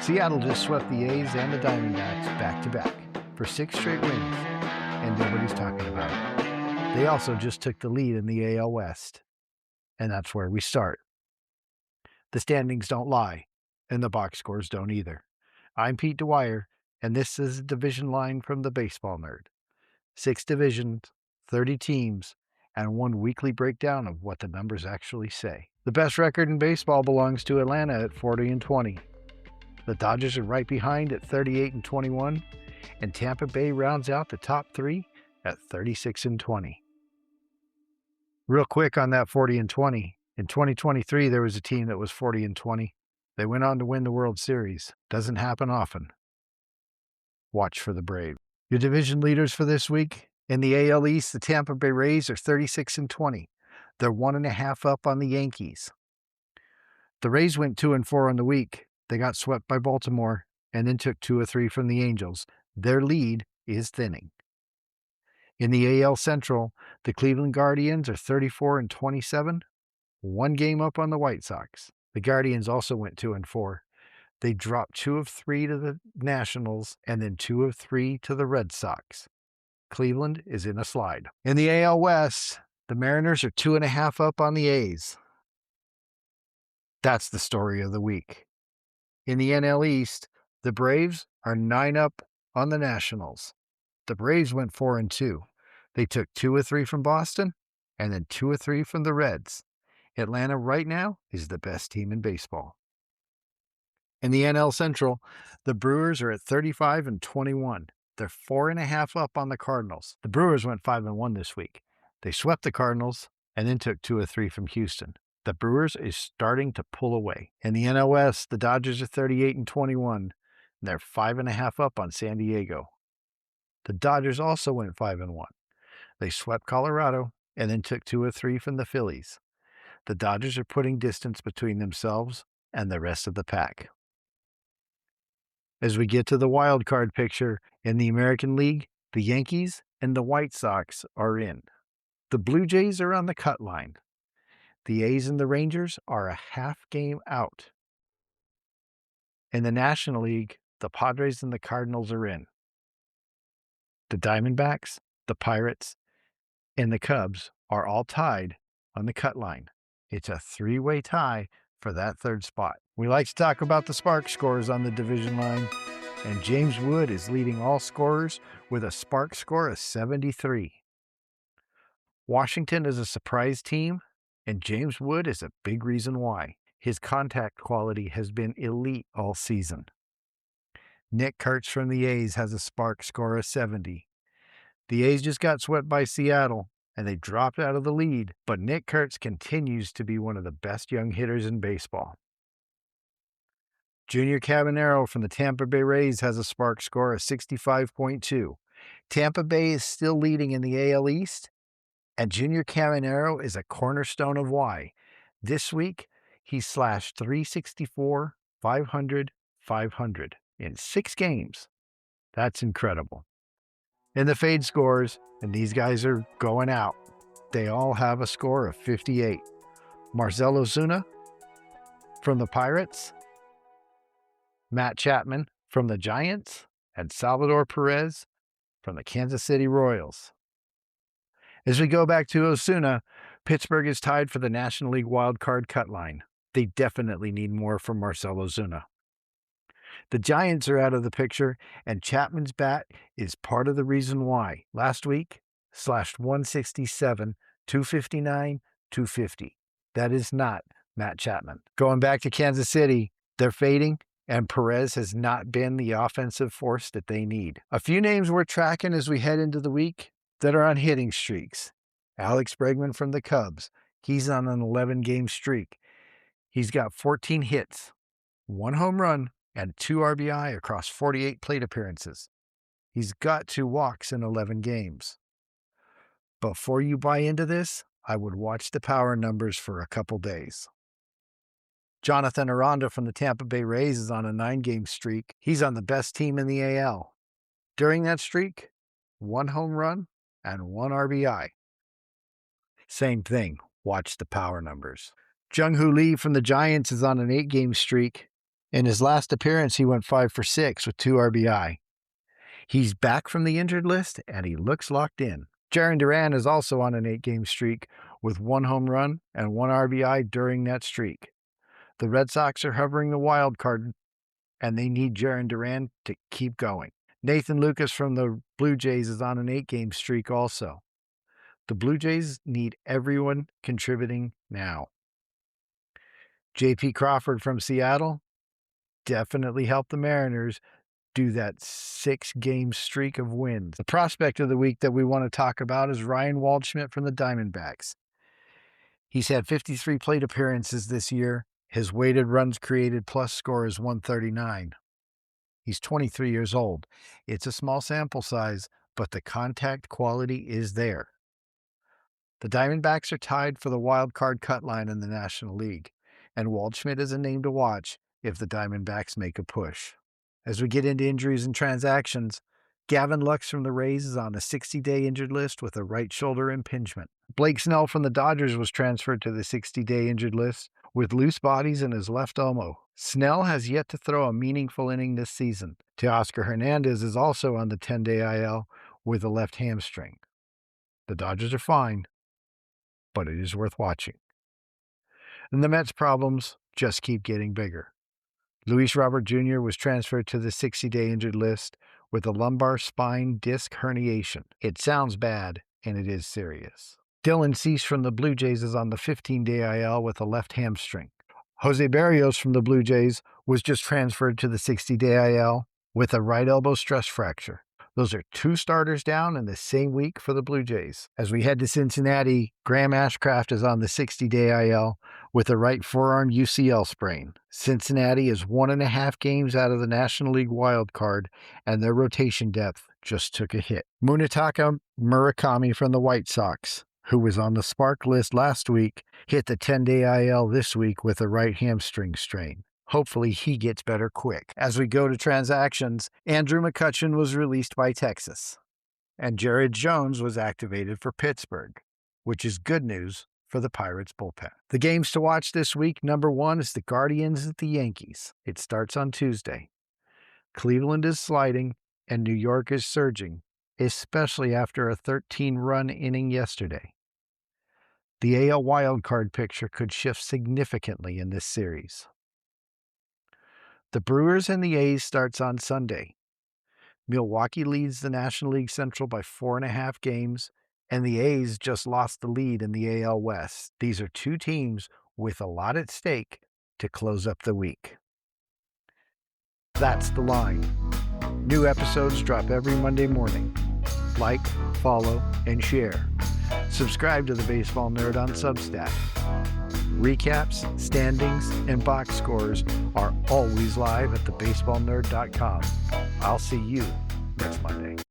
Seattle just swept the A's and the Diamondbacks back-to-back for 6 straight wins, and nobody's talking about it. They also just took the lead in the AL West, and that's where we start. The standings don't lie, and the box scores don't either. I'm Pete Dwyer, and this is a division line from the Baseball Nerd. 6 divisions, 30 teams, and 1 weekly breakdown of what the numbers actually say. The best record in baseball belongs to Atlanta at 40-20. The Dodgers are right behind at 38-21, and Tampa Bay rounds out the top 3 at 36-20. Real quick on that 40-20. In 2023, there was a team that was 40-20. They went on to win the World Series. Doesn't happen often. Watch for the Braves. Your division leaders for this week? In the AL East, the Tampa Bay Rays are 36-20. They're 1.5 up on the Yankees. The Rays went 2-4 on the week. They got swept by Baltimore and then took 2 of 3 from the Angels. Their lead is thinning. In the AL Central, the Cleveland Guardians are 34-27, 1 game up on the White Sox. The Guardians also went 2-4. They dropped 2 of 3 to the Nationals and then 2 of 3 to the Red Sox. Cleveland is in a slide. In the AL West, the Mariners are 2.5 up on the A's. That's the story of the week. In the NL East, the Braves are 9 up on the Nationals. The Braves went 4-2. They took 2 of 3 from Boston and then 2 of 3 from the Reds. Atlanta right now is the best team in baseball. In the NL Central, the Brewers are at 35-21. They're 4.5 up on the Cardinals. The Brewers went 5-1 this week. They swept the Cardinals and then took 2 of 3 from Houston. The Brewers is starting to pull away. In the NL West, the Dodgers are 38-21. And they're 5.5 up on San Diego. The Dodgers also went 5-1. They swept Colorado and then took 2 of 3 from the Phillies. The Dodgers are putting distance between themselves and the rest of the pack. As we get to the wild card picture in the American League, the Yankees and the White Sox are in. The Blue Jays are on the cut line. The A's and the Rangers are a half game out. In the National League, the Padres and the Cardinals are in. The Diamondbacks, the Pirates, and the Cubs are all tied on the cut line. It's a 3-way tie for that 3rd spot. We like to talk about the spark scores on the division line, and James Wood is leading all scorers with a spark score of 73. Washington is a surprise team, and James Wood is a big reason why. His contact quality has been elite all season. Nick Kurtz from the A's has a spark score of 70. The A's just got swept by Seattle, and they dropped out of the lead, but Nick Kurtz continues to be one of the best young hitters in baseball. Junior Caminero from the Tampa Bay Rays has a spark score of 65.2. Tampa Bay is still leading in the AL East, and Junior Caminero is a cornerstone of why. This week, he slashed .364, 500, 500 in 6 games. That's incredible. In the fade scores, and these guys are going out, they all have a score of 58. Marcell Ozuna from the Pirates, Matt Chapman from the Giants, and Salvador Perez from the Kansas City Royals. As we go back to Ozuna, Pittsburgh is tied for the National League wild card cut line. They definitely need more from Marcell Ozuna. The Giants are out of the picture, and Chapman's bat is part of the reason why. Last week, slashed .167, 259, 250. That is not Matt Chapman. Going back to Kansas City, they're fading, and Perez has not been the offensive force that they need. A few names we're tracking as we head into the week that are on hitting streaks. Alex Bregman from the Cubs. He's on an 11-game streak. He's got 14 hits, 1 home run, and 2 RBI across 48 plate appearances. He's got 2 walks in 11 games. Before you buy into this, I would watch the power numbers for a couple days. Jonathan Aranda from the Tampa Bay Rays is on a 9-game streak. He's on the best team in the AL. During that streak, 1 home run and 1 RBI. Same thing, watch the power numbers. Jung Lee from the Giants is on an 8-game streak. In his last appearance, he went 5 for 6 with 2 RBI. He's back from the injured list, and he looks locked in. Jarren Duran is also on an 8-game streak with 1 home run and 1 RBI during that streak. The Red Sox are hovering the wild card, and they need Jarren Duran to keep going. Nathan Lucas from the Blue Jays is on an 8-game streak also. The Blue Jays need everyone contributing now. J.P. Crawford from Seattle definitely helped the Mariners do that 6-game streak of wins. The prospect of the week that we want to talk about is Ryan Waldschmidt from the Diamondbacks. He's had 53 plate appearances this year. His weighted runs created plus score is 139. He's 23 years old. It's a small sample size, but the contact quality is there. The Diamondbacks are tied for the wild card cut line in the National League, and Waldschmidt is a name to watch if the Diamondbacks make a push. As we get into injuries and transactions, Gavin Lux from the Rays is on a 60-day injured list with a right shoulder impingement. Blake Snell from the Dodgers was transferred to the 60-day injured list with loose bodies in his left elbow. Snell has yet to throw a meaningful inning this season. Teoscar Hernández is also on the 10-day IL with a left hamstring. The Dodgers are fine, but it is worth watching. And the Mets' problems just keep getting bigger. Luis Robert Jr. was transferred to the 60-day injured list with a lumbar spine disc herniation. It sounds bad, and it is serious. Dylan Cease from the Blue Jays is on the 15-day IL with a left hamstring. José Berríos from the Blue Jays was just transferred to the 60-day IL with a right elbow stress fracture. Those are 2 starters down in the same week for the Blue Jays. As we head to Cincinnati, Graham Ashcraft is on the 60-day IL with a right forearm UCL sprain. Cincinnati is 1.5 games out of the National League wild card, and their rotation depth just took a hit. Munetaka Murakami from the White Sox, who was on the Spark list last week, hit the 10-day IL this week with a right hamstring strain. Hopefully he gets better quick. As we go to transactions, Andrew McCutchen was released by Texas, and Jared Jones was activated for Pittsburgh, which is good news for the Pirates bullpen. The games to watch this week, number 1 is the Guardians at the Yankees. It starts on Tuesday. Cleveland is sliding, and New York is surging, especially after a 13-run inning yesterday. The AL wildcard picture could shift significantly in this series. The Brewers and the A's starts on Sunday. Milwaukee leads the National League Central by 4.5 games, and the A's just lost the lead in the AL West. These are 2 teams with a lot at stake to close up the week. That's The Line. New episodes drop every Monday morning. Like, follow, and share. Subscribe to the Baseball Nerd on Substack. Recaps, standings, and box scores are always live at thebaseballnerd.com. I'll see you next Monday.